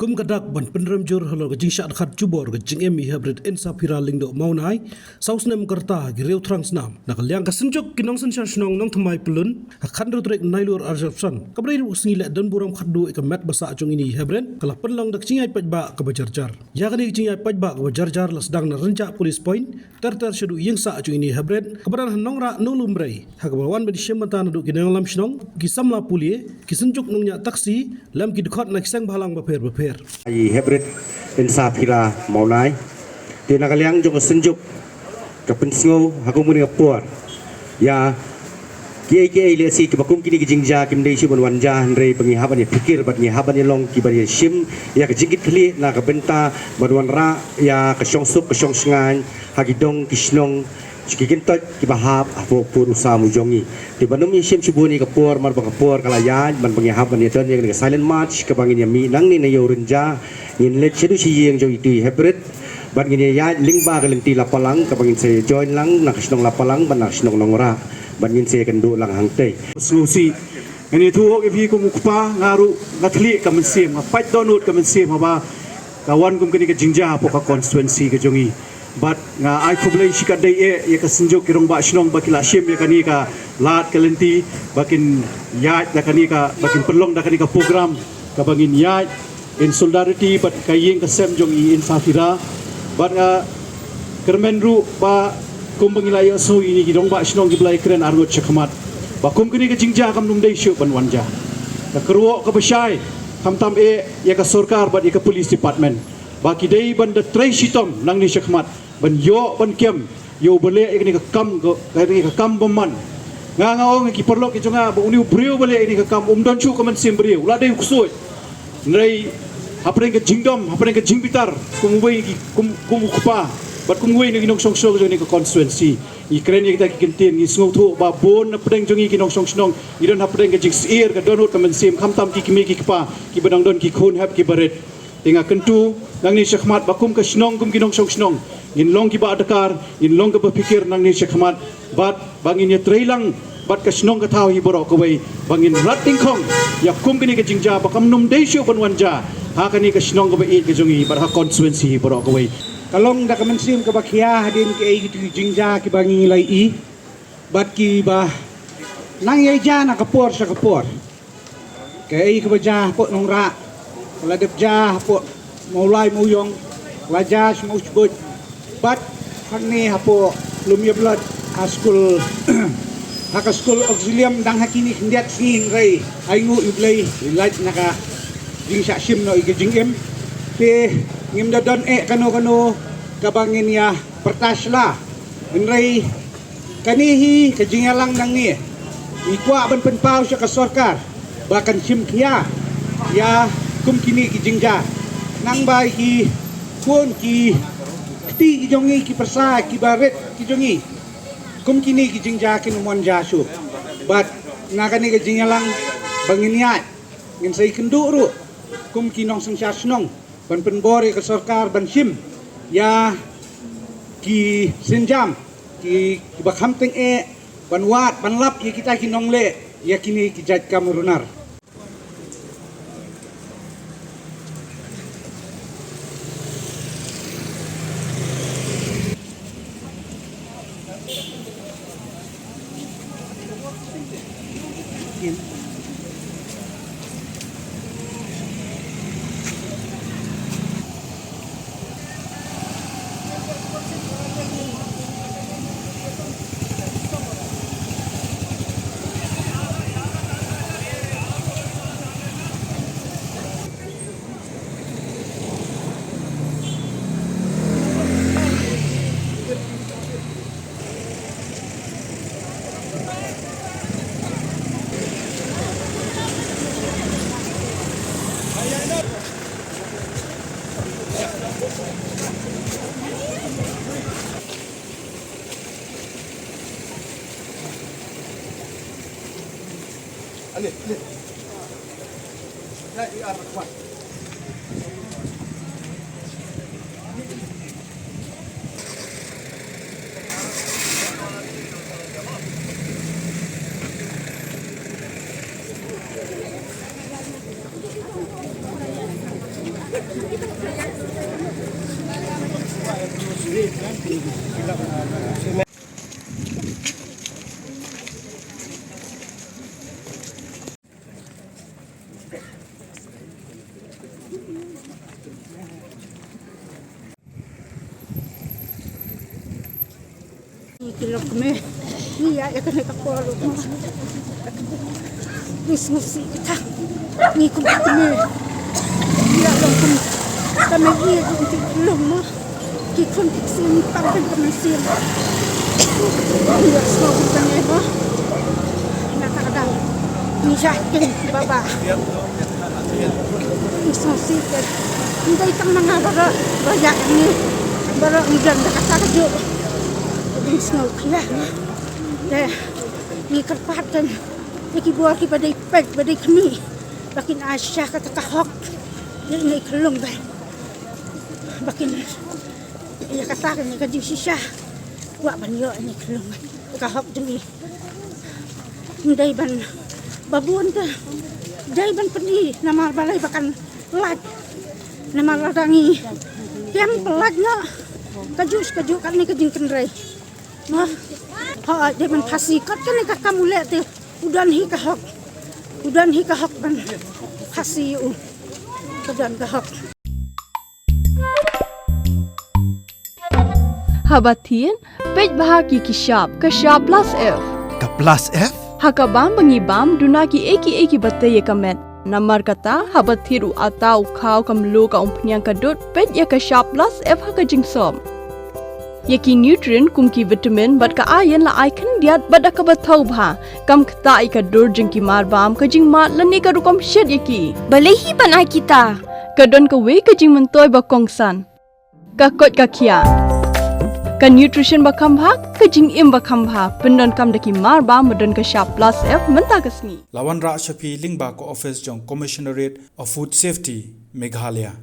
Kum kadak ban penrem jur halo gajing syak khat jubor gajing emi hybrid ensa pira lingdo maunai saus nem karta gireu trangs nam nak liang ka senjuk kinong sen shnong nong thamai pelun khan ru trek nailur arjapsan kabrei ru sni le dan buram khaddu ek mat basa chung ini hybrid kala penlang dak cingai pajba ka bajarjar ya kani cingai pajba ka bajarjar lasdang na renca police point ter shudu yang sa chung ini hybrid kabaran hanong ra nulum brei hakabawan be shemata na du kinang lam shnong gisamla pulie kisenjuk nongnya taksi lam ki dkhot nak sang bhalang ba pher ai hybrid ensa pira maunai ti nakaliang jong senjuk ka pensngo hakum ni ngapur ya kiai le si kebakum kini kijingja kimdei si bonwanja ndrei pengihaban ya pikir bat ngihaban ya long kibari sim ya kejingit kli na ka benta bonwanra ya ka songsup ka songsngan hagidong kisnong Sikikintot kibahap apo pur usaha mujongi di banum sim subuni kapur mar kapur kalayan ban pengihaban ya ton yang silent march kabangin ya mi nang ni na yorenja in let sedu si yang jo itu hybrid ban ngini ya lingba kalenti lapalang kabangin se join lang nakasnong lapalang ban nakasnong nongora ban ngin se kendo lang hangtei solusi ini tuh ibi kumukpa ngaru ngatli kamensim ngapat donut kamensim haba kawan kum kini ke jingja po ka constituency ke jongi but nga ai kublai shikat dai ya ka senjuk kirong ba shnong bakila shim ya kani ka lat kalenti bakin yat da kani ka bakin perlong da kani ka program ka bangin yat in solidarity but kayeng ka sem jong in safira but nga kermenru ba kum bangila ya so ini kirong ba shnong giblai kren argot chakmat ba kum kini ka jingja kam num dai shu ban wanja ka kerwo ka besai kam tam ya ka sarkar but ya ka police department baki dai ban da trai shitom nang ni chakmat ban yo ban kem yo bele ini ka kam baman nga ong ki perlo ki jonga bu uni brio bele ini ka kam don chu kaman sim brio la dai kusoi nrai hapren ka jingdom hapren ka jingbitar kumwei ki kumukpa bat kumwei ni nong song song ni ka constituency i kren kita ki kentin ni sngo thu ba bon na pedeng jongi ki nong song snong i don hapren ka jing ir ka donut kaman sim kham tam ki kimi ki pa ki badang don ki khun hap ki baret tinga kentu nang ni syakmat bakum ka snong kum kinong song snong in long ki ba adakar in long ka berpikir nang ni syakmat bat bangin ya trailang bat ka snong ka thaw hi borok ko wei bangin rating khong ya kum kini ka jingja bakam num desyo banwanja ha kani ka snong ka ba it ka jongi bar ha constituency hi borok ko wei kalong da kamensim ka bakhia hadin ke ai ki jingja ki bangi lai i bat ki ba nang ye ja na kapor sa kapor ke ai ka ba ja po nong ra la dep ja po maulai muyong laja semua sebut bat kami hapo lumia blood school haka school auxilium dang hakini hendak sing rai aingu iblai light naka jing sa sim no iging te ngim da don kano kabangin ya pertasla enrai kanihi kajingalang nang ni ikwa ban penpau sa kasorkar bahkan sim kia ya kum kini kijingja nang bai ki pun ki ti jongi ki persa ki baret ki jongi kum kini ki jingja ki numon jasu bat nakani ki jingalang banginiat ngin sai kendu ru kum kinong sing snong ban penbore ke sarkar ban sim ya ki senjam ki bakham teng ban wat ban lap ya kita kinong le ya kini ki jat kamurunar Ilok me. Iya ya kan ka polo mo. Mismusi kita. Ni ko me. Iya long kun. Kami iya kun ti long mo. Ki kun ti sin pang kan kami sin. Iya so kita ne ho. Nakakada. Ni jakin baba. Mismusi ka. Hindi tang mga bara ni. Bara udan nakakadyo. Isno kaya deh ni kerpatan ni buat ki badai pek badai kami bakin Aisyah kata kahok dia ni kelung ba bakin ya kata ni kaji sisa buat banyo ni kelung kahok demi ndai ban babun ta dai ban peni nama balai bakan lat nama ladangi yang pelatnya kaju kan ni kajing kenrai Nah, dia man pasikat kan ni kamu lihat tu, udan hi kahok ban pasi udan kahok. Habatin, pej bahagi kishab plus F. Ka plus F? Hakabam bangibam dunaki eki batay kamet. Namar kata habathiru atau kau kamlu ka umpnyang kadut pej ya kishab plus F haka jingsom. Yaki nutrient kumki vitamin bat ka ayan la icon diat bada ka bathau bha kam khta ka dur jingki marbam ka jing mat lani ka rukom shed yaki balehi banai kita ka don ka we ka jing mentoy ba kongsan ka kot ka khia ka nutrition ba kham bha ka jing im ba kham bha pendon kam daki marbam modon ka sharp plus F menta kasni Lawan Ra Shafi Lingba ko office jong Commissionerate of Food Safety Meghalaya